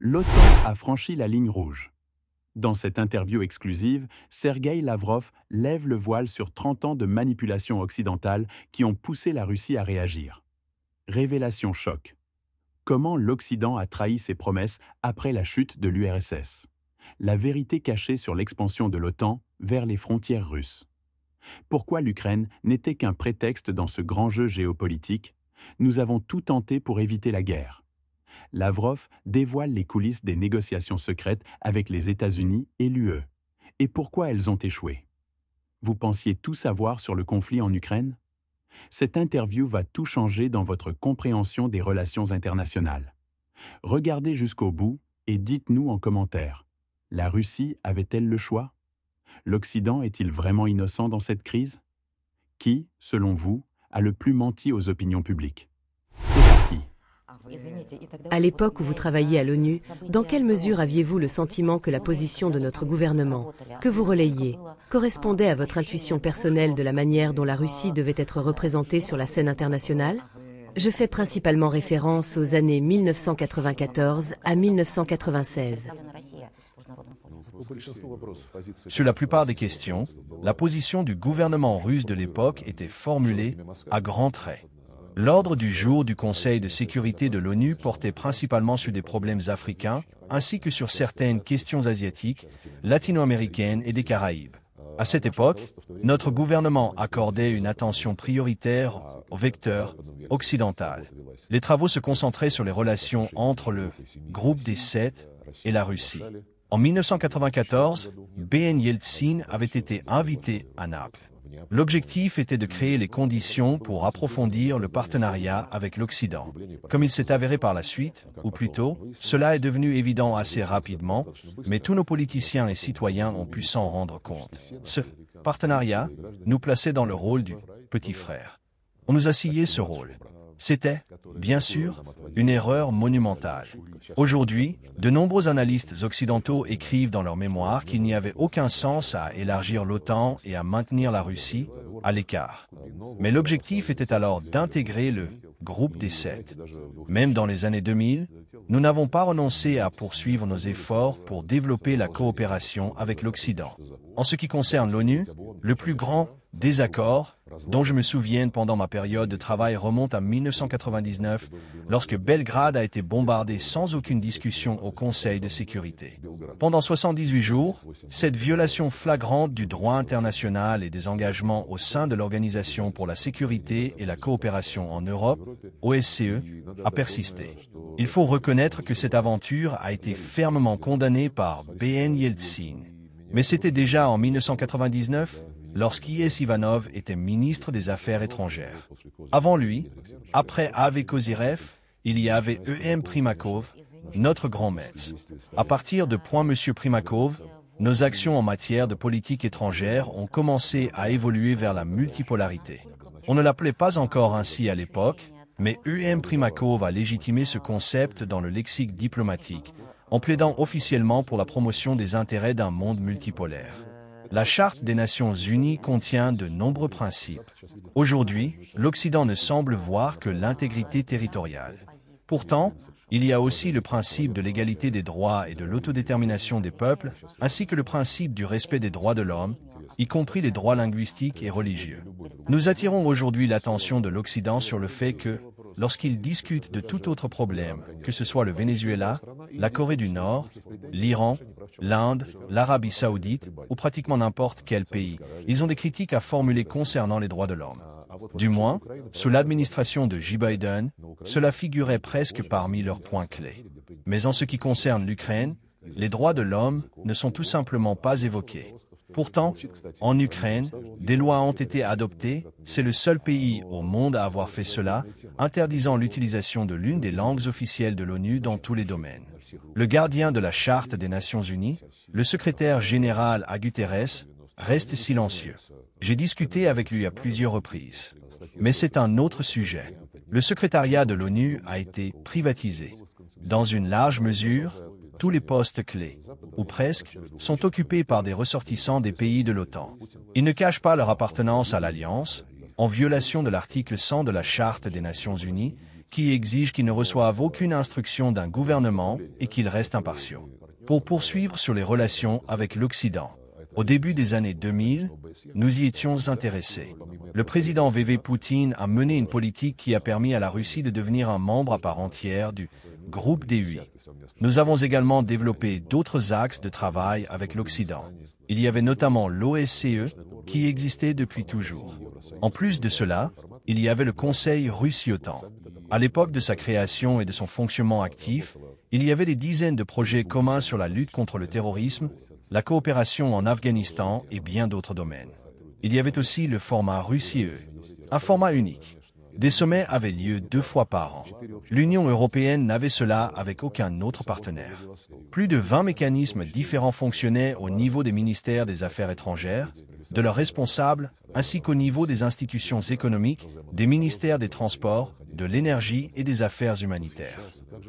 L'OTAN a franchi la ligne rouge. Dans cette interview exclusive, Sergueï Lavrov lève le voile sur 30 ans de manipulation occidentale qui ont poussé la Russie à réagir. Révélation choc. Comment l'Occident a trahi ses promesses après la chute de l'URSS? La vérité cachée sur l'expansion de l'OTAN vers les frontières russes. Pourquoi l'Ukraine n'était qu'un prétexte dans ce grand jeu géopolitique? Nous avons tout tenté pour éviter la guerre. Lavrov dévoile les coulisses des négociations secrètes avec les États-Unis et l'UE. Et pourquoi elles ont échoué? Vous pensiez tout savoir sur le conflit en Ukraine? Cette interview va tout changer dans votre compréhension des relations internationales. Regardez jusqu'au bout et dites-nous en commentaire. La Russie avait-elle le choix? L'Occident est-il vraiment innocent dans cette crise? Qui, selon vous, a le plus menti aux opinions publiques? C'est parti. À l'époque où vous travailliez à l'ONU, dans quelle mesure aviez-vous le sentiment que la position de notre gouvernement, que vous relayiez, correspondait à votre intuition personnelle de la manière dont la Russie devait être représentée sur la scène internationale? Je fais principalement référence aux années 1994 à 1996. Sur la plupart des questions, la position du gouvernement russe de l'époque était formulée à grands traits. L'ordre du jour du Conseil de sécurité de l'ONU portait principalement sur des problèmes africains, ainsi que sur certaines questions asiatiques, latino-américaines et des Caraïbes. À cette époque, notre gouvernement accordait une attention prioritaire au vecteur occidental. Les travaux se concentraient sur les relations entre le groupe des Sept et la Russie. En 1994, Ben Yeltsin avait été invité à Naples. L'objectif était de créer les conditions pour approfondir le partenariat avec l'Occident. Comme il s'est avéré par la suite, ou plutôt, cela est devenu évident assez rapidement, mais tous nos politiciens et citoyens ont pu s'en rendre compte. Ce partenariat nous plaçait dans le rôle du petit frère. On nous a scié ce rôle. C'était, bien sûr, une erreur monumentale. Aujourd'hui, de nombreux analystes occidentaux écrivent dans leurs mémoires qu'il n'y avait aucun sens à élargir l'OTAN et à maintenir la Russie à l'écart. Mais l'objectif était alors d'intégrer le groupe des Sept. Même dans les années 2000, nous n'avons pas renoncé à poursuivre nos efforts pour développer la coopération avec l'Occident. En ce qui concerne l'ONU, le plus grand désaccord dont je me souviens pendant ma période de travail remonte à 1999, lorsque Belgrade a été bombardé sans aucune discussion au Conseil de sécurité. Pendant 78 jours, cette violation flagrante du droit international et des engagements au sein de l'Organisation pour la sécurité et la coopération en Europe, OSCE, a persisté. Il faut reconnaître que cette aventure a été fermement condamnée par Ben Yeltsin. Mais c'était déjà en 1999, lorsqu'I.S. Ivanov était ministre des Affaires étrangères. Avant lui, après A.V. Kozyrev, il y avait E.M. Primakov, notre grand maître. À partir de M. Primakov, nos actions en matière de politique étrangère ont commencé à évoluer vers la multipolarité. On ne l'appelait pas encore ainsi à l'époque, mais E.M. Primakov a légitimé ce concept dans le lexique diplomatique, en plaidant officiellement pour la promotion des intérêts d'un monde multipolaire. La Charte des Nations Unies contient de nombreux principes. Aujourd'hui, l'Occident ne semble voir que l'intégrité territoriale. Pourtant, il y a aussi le principe de l'égalité des droits et de l'autodétermination des peuples, ainsi que le principe du respect des droits de l'homme, y compris les droits linguistiques et religieux. Nous attirons aujourd'hui l'attention de l'Occident sur le fait que, lorsqu'il discute de tout autre problème, que ce soit le Venezuela, la Corée du Nord, l'Iran, l'Inde, l'Arabie saoudite ou pratiquement n'importe quel pays, ils ont des critiques à formuler concernant les droits de l'homme. Du moins, sous l'administration de Joe Biden, cela figurait presque parmi leurs points clés. Mais en ce qui concerne l'Ukraine, les droits de l'homme ne sont tout simplement pas évoqués. Pourtant, en Ukraine, des lois ont été adoptées, c'est le seul pays au monde à avoir fait cela, interdisant l'utilisation de l'une des langues officielles de l'ONU dans tous les domaines. Le gardien de la Charte des Nations Unies, le secrétaire général à Guterres, reste silencieux. J'ai discuté avec lui à plusieurs reprises. Mais c'est un autre sujet. Le secrétariat de l'ONU a été privatisé. Dans une large mesure, tous les postes clés, ou presque, sont occupés par des ressortissants des pays de l'OTAN. Ils ne cachent pas leur appartenance à l'Alliance, en violation de l'article 100 de la Charte des Nations Unies, qui exigent qu'ils ne reçoivent aucune instruction d'un gouvernement et qu'ils restent impartiaux. Pour poursuivre sur les relations avec l'Occident, au début des années 2000, nous y étions intéressés. Le président V.V. Poutine a mené une politique qui a permis à la Russie de devenir un membre à part entière du groupe des 8. Nous avons également développé d'autres axes de travail avec l'Occident. Il y avait notamment l'OSCE, qui existait depuis toujours. En plus de cela, il y avait le Conseil Russie-OTAN. À l'époque de sa création et de son fonctionnement actif, il y avait des dizaines de projets communs sur la lutte contre le terrorisme, la coopération en Afghanistan et bien d'autres domaines. Il y avait aussi le format Russie-UE, un format unique. Des sommets avaient lieu 2 fois par an. L'Union européenne n'avait cela avec aucun autre partenaire. Plus de 20 mécanismes différents fonctionnaient au niveau des ministères des Affaires étrangères, de leurs responsables, ainsi qu'au niveau des institutions économiques, des ministères des Transports, de l'Énergie et des Affaires humanitaires.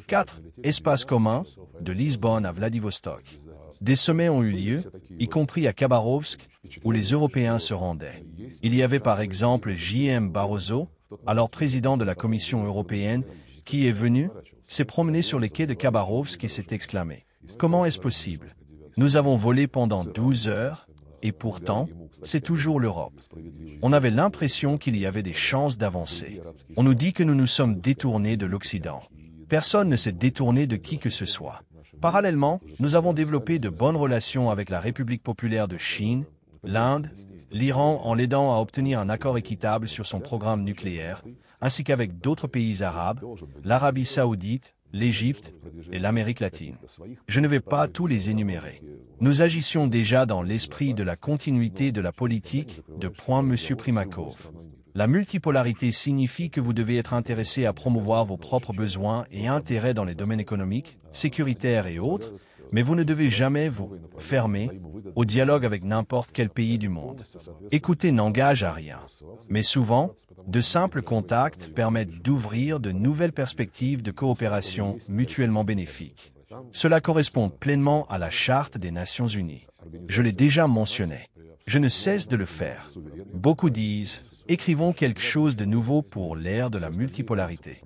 4. Espace commun, de Lisbonne à Vladivostok. Des sommets ont eu lieu, y compris à Khabarovsk, où les Européens se rendaient. Il y avait par exemple J.M. Barroso, alors président de la Commission européenne, qui est venu, s'est promené sur les quais de Khabarovsk et s'est exclamé « Comment est-ce possible? Nous avons volé pendant 12 heures, et pourtant, c'est toujours l'Europe. » On avait l'impression qu'il y avait des chances d'avancer. On nous dit que nous nous sommes détournés de l'Occident. Personne ne s'est détourné de qui que ce soit. Parallèlement, nous avons développé de bonnes relations avec la République populaire de Chine, l'Inde, l'Iran en l'aidant à obtenir un accord équitable sur son programme nucléaire, ainsi qu'avec d'autres pays arabes, l'Arabie saoudite, l'Égypte et l'Amérique latine. Je ne vais pas tous les énumérer. Nous agissions déjà dans l'esprit de la continuité de la politique de M. Primakov. La multipolarité signifie que vous devez être intéressé à promouvoir vos propres besoins et intérêts dans les domaines économiques, sécuritaires et autres, mais vous ne devez jamais vous fermer au dialogue avec n'importe quel pays du monde. Écouter n'engage à rien, mais souvent, de simples contacts permettent d'ouvrir de nouvelles perspectives de coopération mutuellement bénéfiques. Cela correspond pleinement à la Charte des Nations Unies. Je l'ai déjà mentionné. Je ne cesse de le faire. Beaucoup disent « Écrivons quelque chose de nouveau pour l'ère de la multipolarité ».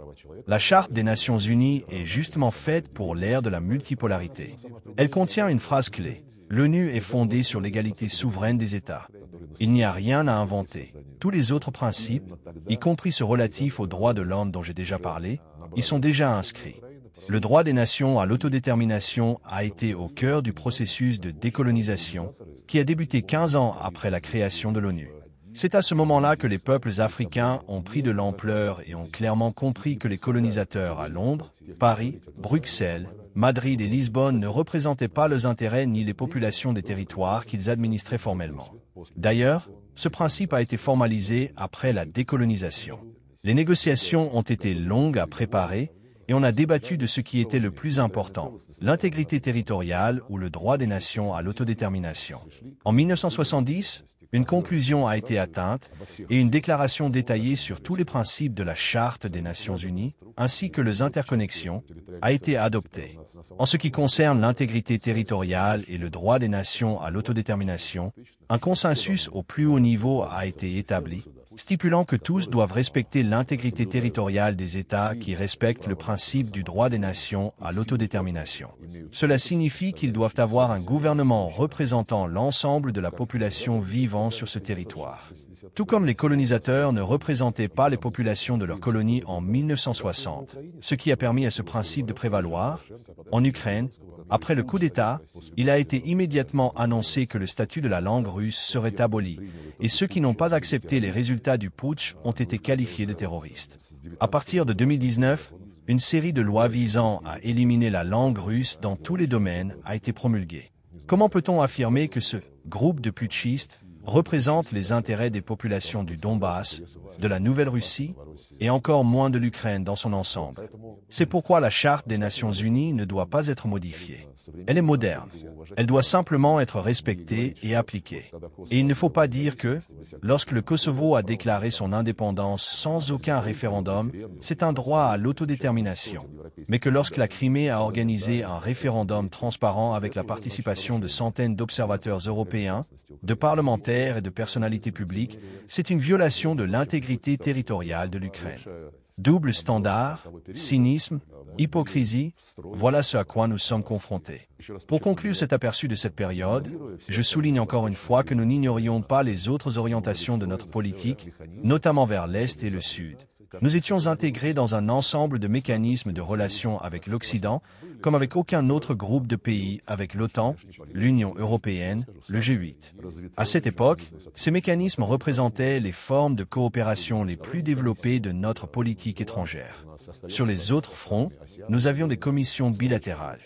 La Charte des Nations Unies est justement faite pour l'ère de la multipolarité. Elle contient une phrase clé. L'ONU est fondée sur l'égalité souveraine des États. Il n'y a rien à inventer. Tous les autres principes, y compris ceux relatifs aux droits de l'homme dont j'ai déjà parlé, y sont déjà inscrits. Le droit des nations à l'autodétermination a été au cœur du processus de décolonisation qui a débuté 15 ans après la création de l'ONU. C'est à ce moment-là que les peuples africains ont pris de l'ampleur et ont clairement compris que les colonisateurs à Londres, Paris, Bruxelles, Madrid et Lisbonne ne représentaient pas leurs intérêts ni les populations des territoires qu'ils administraient formellement. D'ailleurs, ce principe a été formalisé après la décolonisation. Les négociations ont été longues à préparer et on a débattu de ce qui était le plus important, l'intégrité territoriale ou le droit des nations à l'autodétermination. En 1970, une conclusion a été atteinte et une déclaration détaillée sur tous les principes de la Charte des Nations Unies, ainsi que les interconnexions, a été adoptée. En ce qui concerne l'intégrité territoriale et le droit des nations à l'autodétermination, un consensus au plus haut niveau a été établi, stipulant que tous doivent respecter l'intégrité territoriale des États qui respectent le principe du droit des nations à l'autodétermination. Cela signifie qu'ils doivent avoir un gouvernement représentant l'ensemble de la population vivant sur ce territoire. Tout comme les colonisateurs ne représentaient pas les populations de leurs colonies en 1960, ce qui a permis à ce principe de prévaloir, en Ukraine, après le coup d'État, il a été immédiatement annoncé que le statut de la langue russe serait aboli, et ceux qui n'ont pas accepté les résultats du putsch ont été qualifiés de terroristes. À partir de 2019, une série de lois visant à éliminer la langue russe dans tous les domaines a été promulguée. Comment peut-on affirmer que ce groupe de putschistes représente les intérêts des populations du Donbass, de la Nouvelle-Russie et encore moins de l'Ukraine dans son ensemble? C'est pourquoi la Charte des Nations Unies ne doit pas être modifiée. Elle est moderne. Elle doit simplement être respectée et appliquée. Et il ne faut pas dire que, lorsque le Kosovo a déclaré son indépendance sans aucun référendum, c'est un droit à l'autodétermination, mais que lorsque la Crimée a organisé un référendum transparent avec la participation de centaines d'observateurs européens, de parlementaires et de personnalités publiques, c'est une violation de l'intégrité territoriale de l'Ukraine. Double standard, cynisme, hypocrisie, voilà ce à quoi nous sommes confrontés. Pour conclure cet aperçu de cette période, je souligne encore une fois que nous n'ignorions pas les autres orientations de notre politique, notamment vers l'Est et le Sud. Nous étions intégrés dans un ensemble de mécanismes de relations avec l'Occident, comme avec aucun autre groupe de pays avec l'OTAN, l'Union européenne, le G8. À cette époque, ces mécanismes représentaient les formes de coopération les plus développées de notre politique étrangère. Sur les autres fronts, nous avions des commissions bilatérales.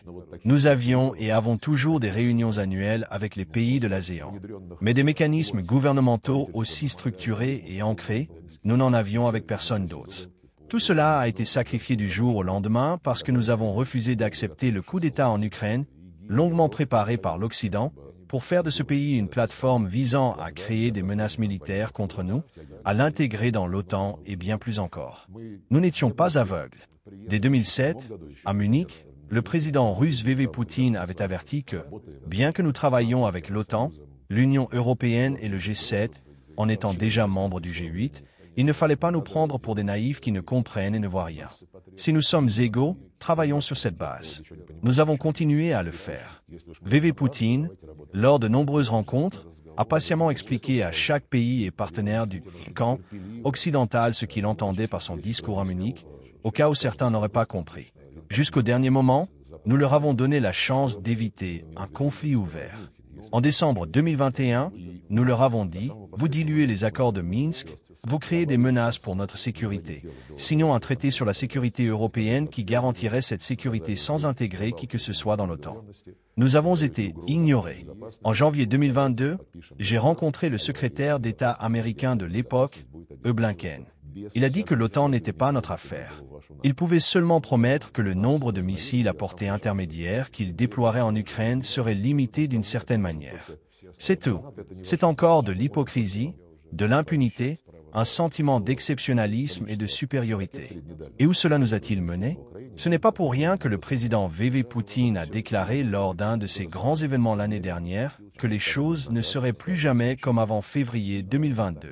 Nous avions et avons toujours des réunions annuelles avec les pays de l'ASEAN. Mais des mécanismes gouvernementaux aussi structurés et ancrés, nous n'en avions avec personne d'autre. Tout cela a été sacrifié du jour au lendemain parce que nous avons refusé d'accepter le coup d'État en Ukraine, longuement préparé par l'Occident, pour faire de ce pays une plateforme visant à créer des menaces militaires contre nous, à l'intégrer dans l'OTAN et bien plus encore. Nous n'étions pas aveugles. Dès 2007, à Munich, le président russe V.V. Poutine avait averti que, bien que nous travaillions avec l'OTAN, l'Union européenne et le G7, en étant déjà membres du G8, il ne fallait pas nous prendre pour des naïfs qui ne comprennent et ne voient rien. Si nous sommes égaux, travaillons sur cette base. Nous avons continué à le faire. V.V. Poutine, lors de nombreuses rencontres, a patiemment expliqué à chaque pays et partenaire du camp occidental ce qu'il entendait par son discours à Munich, au cas où certains n'auraient pas compris. Jusqu'au dernier moment, nous leur avons donné la chance d'éviter un conflit ouvert. En décembre 2021, nous leur avons dit « Vous diluez les accords de Minsk, vous créez des menaces pour notre sécurité. Signons un traité sur la sécurité européenne qui garantirait cette sécurité sans intégrer qui que ce soit dans l'OTAN. » Nous avons été ignorés. En janvier 2022, j'ai rencontré le secrétaire d'État américain de l'époque, Blinken. Il a dit que l'OTAN n'était pas notre affaire. Il pouvait seulement promettre que le nombre de missiles à portée intermédiaire qu'il déploierait en Ukraine serait limité d'une certaine manière. C'est tout. C'est encore de l'hypocrisie, de l'impunité, un sentiment d'exceptionnalisme et de supériorité. Et où cela nous a-t-il menés? Ce n'est pas pour rien que le président V.V. Poutine a déclaré lors d'un de ses grands événements l'année dernière que les choses ne seraient plus jamais comme avant février 2022.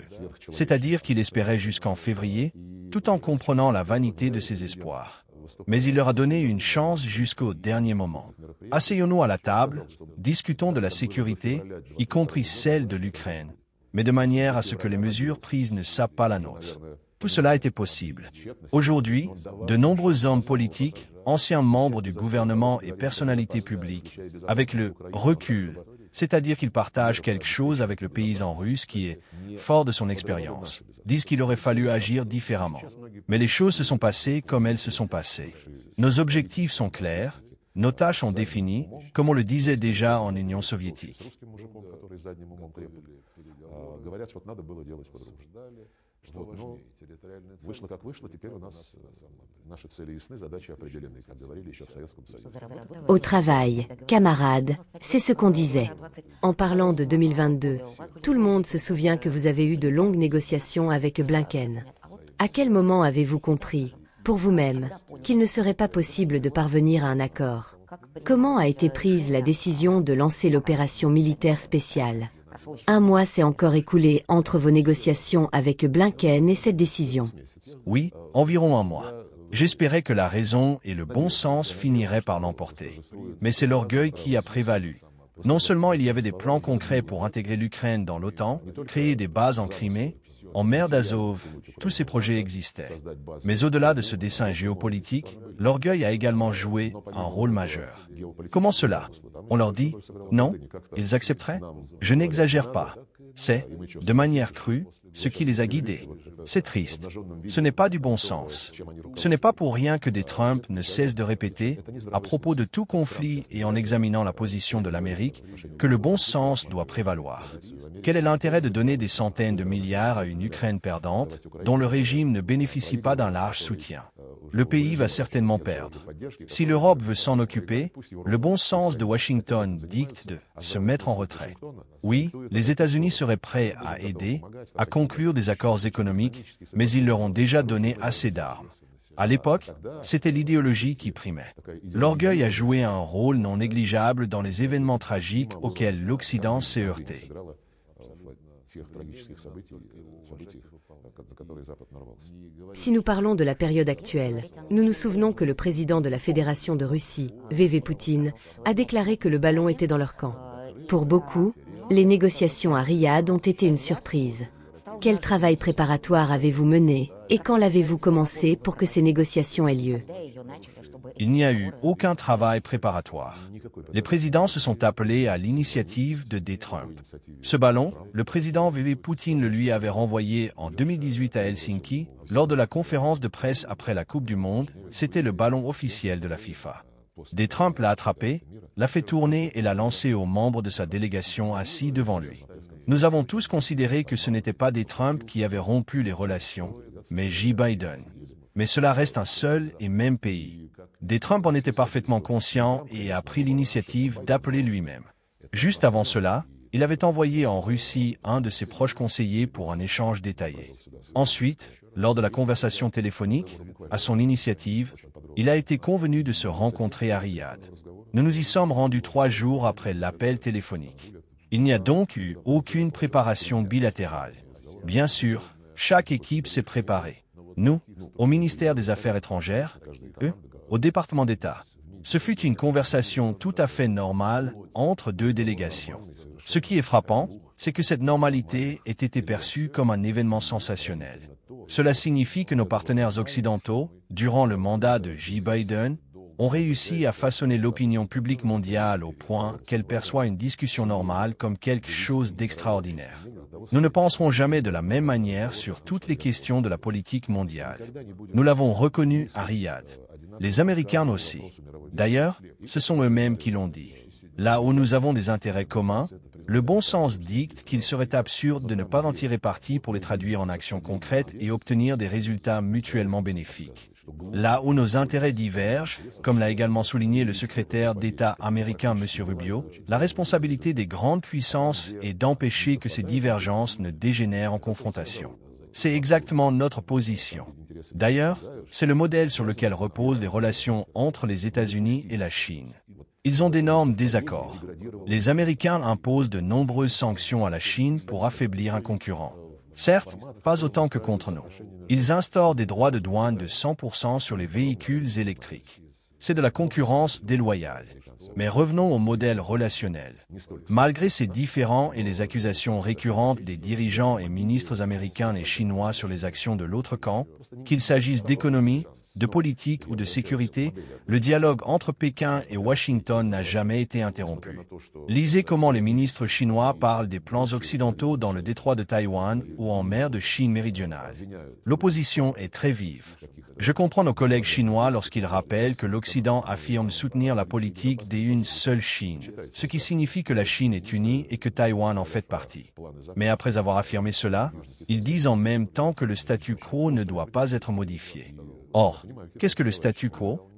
C'est-à-dire qu'il espérait jusqu'en février, tout en comprenant la vanité de ses espoirs. Mais il leur a donné une chance jusqu'au dernier moment. Asseyons-nous à la table, discutons de la sécurité, y compris celle de l'Ukraine, mais de manière à ce que les mesures prises ne sapent pas la nôtre. Tout cela était possible. Aujourd'hui, de nombreux hommes politiques, anciens membres du gouvernement et personnalités publiques, avec le recul, c'est-à-dire qu'ils partagent quelque chose avec le paysan russe qui est fort de son expérience, disent qu'il aurait fallu agir différemment. Mais les choses se sont passées comme elles se sont passées. Nos objectifs sont clairs, nos tâches sont définies, comme on le disait déjà en Union soviétique. Au travail, camarades, c'est ce qu'on disait. En parlant de 2022, tout le monde se souvient que vous avez eu de longues négociations avec Blinken. À quel moment avez-vous compris, pour vous-même, qu'il ne serait pas possible de parvenir à un accord? Comment a été prise la décision de lancer l'opération militaire spéciale? Un mois s'est encore écoulé entre vos négociations avec Blinken et cette décision. Oui, environ un mois. J'espérais que la raison et le bon sens finiraient par l'emporter. Mais c'est l'orgueil qui a prévalu. Non seulement il y avait des plans concrets pour intégrer l'Ukraine dans l'OTAN, créer des bases en Crimée, en mer d'Azov, tous ces projets existaient. Mais au-delà de ce dessin géopolitique, l'orgueil a également joué un rôle majeur. Comment cela? On leur dit « non », ils accepteraient? Je n'exagère pas. C'est, de manière crue, ce qui les a guidés. C'est triste. Ce n'est pas du bon sens. Ce n'est pas pour rien que des Trump ne cessent de répéter, à propos de tout conflit et en examinant la position de l'Amérique, que le bon sens doit prévaloir. Quel est l'intérêt de donner des centaines de milliards à une Ukraine perdante, dont le régime ne bénéficie pas d'un large soutien? Le pays va certainement perdre. Si l'Europe veut s'en occuper, le bon sens de Washington dicte de se mettre en retrait. Oui, les États-Unis seraient prêts à aider, à conclure des accords économiques, mais ils leur ont déjà donné assez d'armes. À l'époque, c'était l'idéologie qui primait. L'orgueil a joué un rôle non négligeable dans les événements tragiques auxquels l'Occident s'est heurté. Si nous parlons de la période actuelle, nous nous souvenons que le président de la Fédération de Russie, V.V. Poutine, a déclaré que le ballon était dans leur camp. Pour beaucoup, les négociations à Riyad ont été une surprise. Quel travail préparatoire avez-vous mené et quand l'avez-vous commencé pour que ces négociations aient lieu? Il n'y a eu aucun travail préparatoire. Les présidents se sont appelés à l'initiative de Trump. Ce ballon, le président V.V. Poutine le lui avait renvoyé en 2018 à Helsinki, lors de la conférence de presse après la Coupe du Monde. C'était le ballon officiel de la FIFA. Trump l'a attrapé, l'a fait tourner et l'a lancé aux membres de sa délégation assis devant lui. Nous avons tous considéré que ce n'était pas Trump qui avait rompu les relations, mais Joe Biden. Mais cela reste un seul et même pays. Trump en était parfaitement conscient et a pris l'initiative d'appeler lui-même. Juste avant cela, il avait envoyé en Russie un de ses proches conseillers pour un échange détaillé. Ensuite, lors de la conversation téléphonique, à son initiative, il a été convenu de se rencontrer à Riyad. Nous nous y sommes rendus 3 jours après l'appel téléphonique. Il n'y a donc eu aucune préparation bilatérale. Bien sûr, chaque équipe s'est préparée. Nous, au ministère des Affaires étrangères, eux, au département d'État. Ce fut une conversation tout à fait normale entre deux délégations. Ce qui est frappant, c'est que cette normalité ait été perçue comme un événement sensationnel. Cela signifie que nos partenaires occidentaux, durant le mandat de Joe Biden, ont réussi à façonner l'opinion publique mondiale au point qu'elle perçoit une discussion normale comme quelque chose d'extraordinaire. Nous ne penserons jamais de la même manière sur toutes les questions de la politique mondiale. Nous l'avons reconnu à Riyad. Les Américains aussi. D'ailleurs, ce sont eux-mêmes qui l'ont dit. Là où nous avons des intérêts communs, le bon sens dicte qu'il serait absurde de ne pas en tirer parti pour les traduire en actions concrètes et obtenir des résultats mutuellement bénéfiques. Là où nos intérêts divergent, comme l'a également souligné le secrétaire d'État américain M. Rubio, la responsabilité des grandes puissances est d'empêcher que ces divergences ne dégénèrent en confrontation. C'est exactement notre position. D'ailleurs, c'est le modèle sur lequel reposent les relations entre les États-Unis et la Chine. Ils ont d'énormes désaccords. Les Américains imposent de nombreuses sanctions à la Chine pour affaiblir un concurrent. Certes, pas autant que contre nous. Ils instaurent des droits de douane de 100% sur les véhicules électriques. C'est de la concurrence déloyale. Mais revenons au modèle relationnel. Malgré ces différends et les accusations récurrentes des dirigeants et ministres américains et chinois sur les actions de l'autre camp, qu'il s'agisse d'économie, de politique ou de sécurité, le dialogue entre Pékin et Washington n'a jamais été interrompu. Lisez comment les ministres chinois parlent des plans occidentaux dans le détroit de Taïwan ou en mer de Chine méridionale. L'opposition est très vive. Je comprends nos collègues chinois lorsqu'ils rappellent que l'Occident affirme soutenir la politique d'une seule Chine, ce qui signifie que la Chine est unie et que Taïwan en fait partie. Mais après avoir affirmé cela, ils disent en même temps que le statu quo ne doit pas être modifié. Or, qu'est-ce que le statu quo?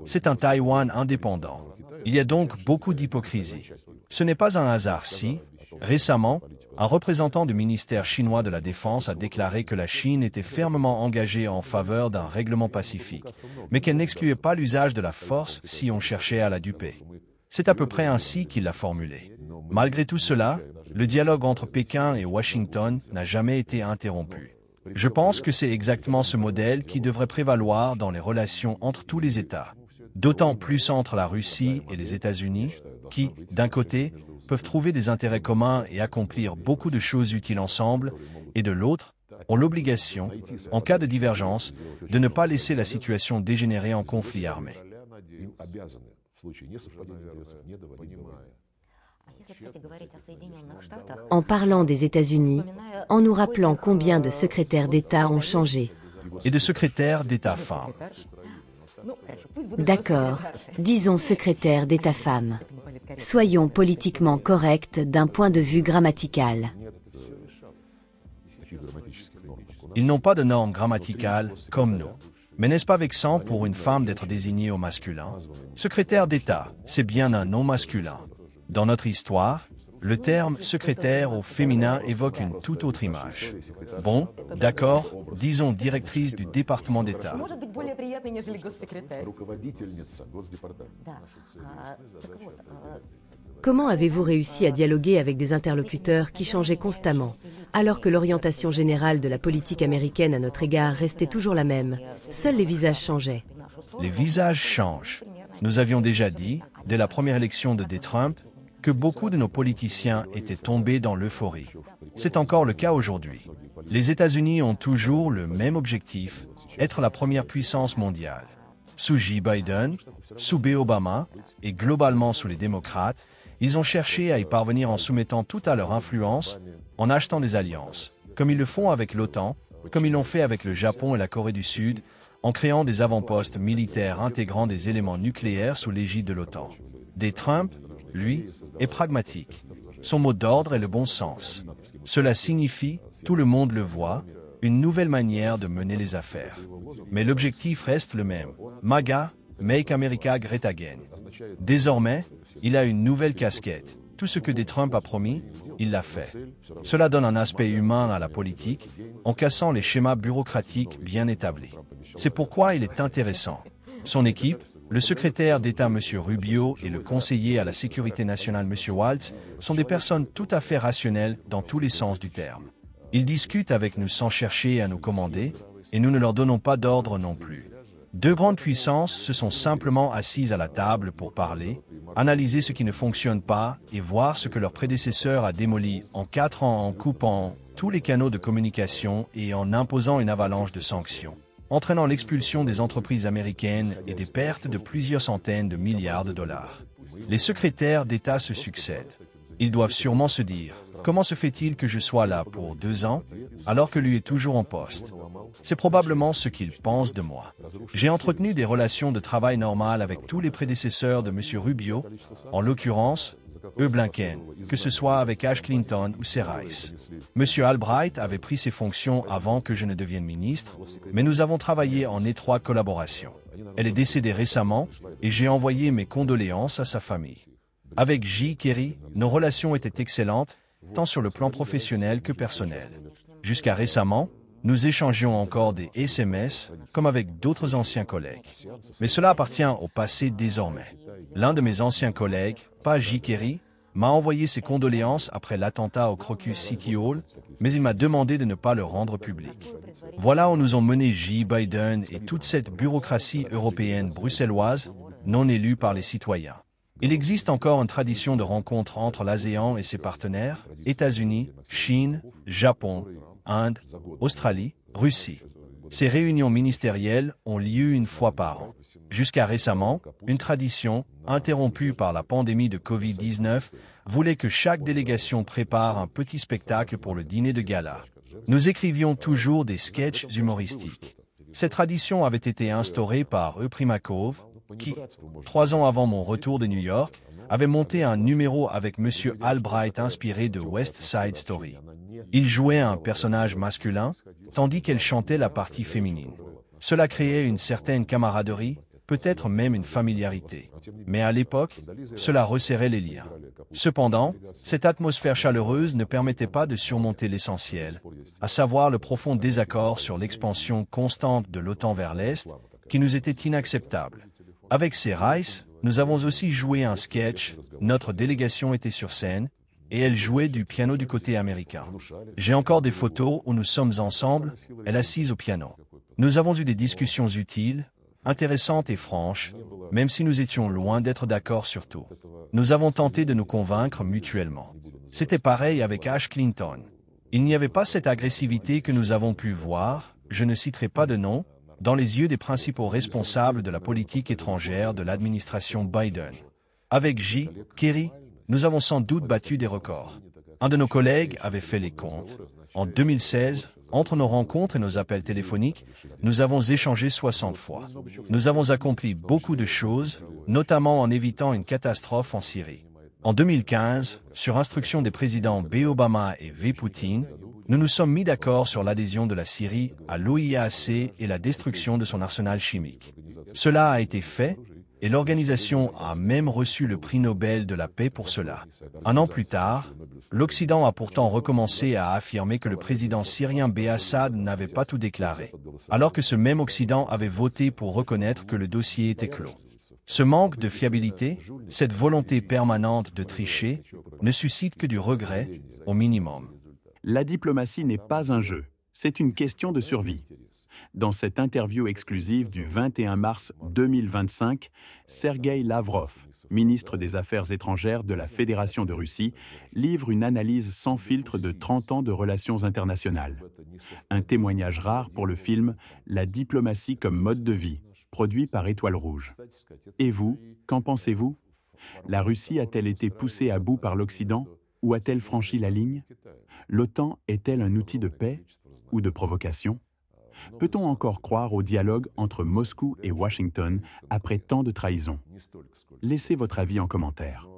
C'est un Taïwan indépendant. Il y a donc beaucoup d'hypocrisie. Ce n'est pas un hasard si, récemment, un représentant du ministère chinois de la Défense a déclaré que la Chine était fermement engagée en faveur d'un règlement pacifique, mais qu'elle n'excluait pas l'usage de la force si on cherchait à la duper. C'est à peu près ainsi qu'il l'a formulé. Malgré tout cela, le dialogue entre Pékin et Washington n'a jamais été interrompu. Je pense que c'est exactement ce modèle qui devrait prévaloir dans les relations entre tous les États, d'autant plus entre la Russie et les États-Unis, qui, d'un côté, peuvent trouver des intérêts communs et accomplir beaucoup de choses utiles ensemble, et de l'autre, ont l'obligation, en cas de divergence, de ne pas laisser la situation dégénérer en conflit armé. En parlant des États-Unis, en nous rappelant combien de secrétaires d'État ont changé. Et de secrétaires d'État femmes. D'accord, disons secrétaire d'État femme. Soyons politiquement corrects d'un point de vue grammatical. Ils n'ont pas de normes grammaticales comme nous. Mais n'est-ce pas vexant pour une femme d'être désignée au masculin? Secrétaire d'État, c'est bien un nom masculin. Dans notre histoire, le terme secrétaire au féminin évoque une toute autre image. Bon, d'accord, disons directrice du département d'État. Comment avez-vous réussi à dialoguer avec des interlocuteurs qui changeaient constamment, alors que l'orientation générale de la politique américaine à notre égard restait toujours la même? Seuls les visages changeaient. Les visages changent. Nous avions déjà dit, dès la première élection de Trump, que beaucoup de nos politiciens étaient tombés dans l'euphorie. C'est encore le cas aujourd'hui. Les États-Unis ont toujours le même objectif, être la première puissance mondiale. Sous J. Biden, sous B. Obama et globalement sous les démocrates, ils ont cherché à y parvenir en soumettant tout à leur influence, en achetant des alliances, comme ils le font avec l'OTAN, comme ils l'ont fait avec le Japon et la Corée du Sud, en créant des avant-postes militaires intégrant des éléments nucléaires sous l'égide de l'OTAN. Trump, lui, est pragmatique. Son mot d'ordre est le bon sens. Cela signifie, tout le monde le voit, une nouvelle manière de mener les affaires. Mais l'objectif reste le même. MAGA, Make America Great Again. Désormais, il a une nouvelle casquette. Tout ce que Trump a promis, il l'a fait. Cela donne un aspect humain à la politique, en cassant les schémas bureaucratiques bien établis. C'est pourquoi il est intéressant. Son équipe, le secrétaire d'État M. Rubio et le conseiller à la sécurité nationale M. Waltz sont des personnes tout à fait rationnelles dans tous les sens du terme. Ils discutent avec nous sans chercher à nous commander, et nous ne leur donnons pas d'ordre non plus. Deux grandes puissances se sont simplement assises à la table pour parler, analyser ce qui ne fonctionne pas et voir ce que leur prédécesseur a démoli en 4 ans en coupant tous les canaux de communication et en imposant une avalanche de sanctions, entraînant l'expulsion des entreprises américaines et des pertes de plusieurs centaines de milliards de dollars. Les secrétaires d'État se succèdent. Ils doivent sûrement se dire, comment se fait-il que je sois là pour 2 ans, alors que lui est toujours en poste? C'est probablement ce qu'ils pensent de moi. J'ai entretenu des relations de travail normales avec tous les prédécesseurs de M. Rubio, en l'occurrence, Blinken, que ce soit avec Ash Clinton ou Rice. M. Albright avait pris ses fonctions avant que je ne devienne ministre, mais nous avons travaillé en étroite collaboration. Elle est décédée récemment et j'ai envoyé mes condoléances à sa famille. Avec J. Kerry, nos relations étaient excellentes, tant sur le plan professionnel que personnel. Jusqu'à récemment, nous échangions encore des SMS, comme avec d'autres anciens collègues. Mais cela appartient au passé désormais. L'un de mes anciens collègues, pas J. Kerry, m'a envoyé ses condoléances après l'attentat au Crocus City Hall, mais il m'a demandé de ne pas le rendre public. Voilà où nous ont mené J. Biden et toute cette bureaucratie européenne bruxelloise, non élue par les citoyens. Il existe encore une tradition de rencontres entre l'ASEAN et ses partenaires, États-Unis, Chine, Japon, Inde, Australie, Russie. Ces réunions ministérielles ont lieu 1 fois par an. Jusqu'à récemment, une tradition, interrompue par la pandémie de Covid-19, voulait que chaque délégation prépare un petit spectacle pour le dîner de gala. Nous écrivions toujours des sketchs humoristiques. Cette tradition avait été instaurée par Primakov, qui, 3 ans avant mon retour de New York, avait monté un numéro avec M. Albright inspiré de West Side Story. Il jouait un personnage masculin, tandis qu'elle chantait la partie féminine. Cela créait une certaine camaraderie, peut-être même une familiarité. Mais à l'époque, cela resserrait les liens. Cependant, cette atmosphère chaleureuse ne permettait pas de surmonter l'essentiel, à savoir le profond désaccord sur l'expansion constante de l'OTAN vers l'Est, qui nous était inacceptable. Avec Rice, nous avons aussi joué un sketch, notre délégation était sur scène, et elle jouait du piano du côté américain. J'ai encore des photos où nous sommes ensemble, elle assise au piano. Nous avons eu des discussions utiles, intéressantes et franches, même si nous étions loin d'être d'accord sur tout. Nous avons tenté de nous convaincre mutuellement. C'était pareil avec Ash Clinton. Il n'y avait pas cette agressivité que nous avons pu voir, je ne citerai pas de nom, dans les yeux des principaux responsables de la politique étrangère de l'administration Biden. Avec J. Kerry, nous avons sans doute battu des records. Un de nos collègues avait fait les comptes. En 2016, entre nos rencontres et nos appels téléphoniques, nous avons échangé 60 fois. Nous avons accompli beaucoup de choses, notamment en évitant une catastrophe en Syrie. En 2015, sur instruction des présidents B. Obama et V. Poutine, nous nous sommes mis d'accord sur l'adhésion de la Syrie à l'OIAC et la destruction de son arsenal chimique. Cela a été fait, et l'organisation a même reçu le prix Nobel de la paix pour cela. 1 an plus tard, l'Occident a pourtant recommencé à affirmer que le président syrien Assad n'avait pas tout déclaré, alors que ce même Occident avait voté pour reconnaître que le dossier était clos. Ce manque de fiabilité, cette volonté permanente de tricher, ne suscite que du regret au minimum. La diplomatie n'est pas un jeu, c'est une question de survie. Dans cette interview exclusive du 21 mars 2025, Sergueï Lavrov, ministre des Affaires étrangères de la Fédération de Russie, livre une analyse sans filtre de 30 ans de relations internationales. Un témoignage rare pour le film « La diplomatie comme mode de vie », produit par Étoile Rouge. Et vous, qu'en pensez-vous? La Russie a-t-elle été poussée à bout par l'Occident ou a-t-elle franchi la ligne? L'OTAN est-elle un outil de paix ou de provocation? Peut-on encore croire au dialogue entre Moscou et Washington après tant de trahisons? Laissez votre avis en commentaire.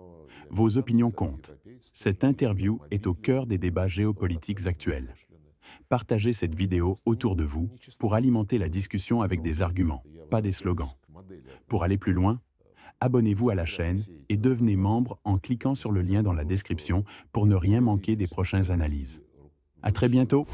Vos opinions comptent. Cette interview est au cœur des débats géopolitiques actuels. Partagez cette vidéo autour de vous pour alimenter la discussion avec des arguments, pas des slogans. Pour aller plus loin, abonnez-vous à la chaîne et devenez membre en cliquant sur le lien dans la description pour ne rien manquer des prochaines analyses. À très bientôt!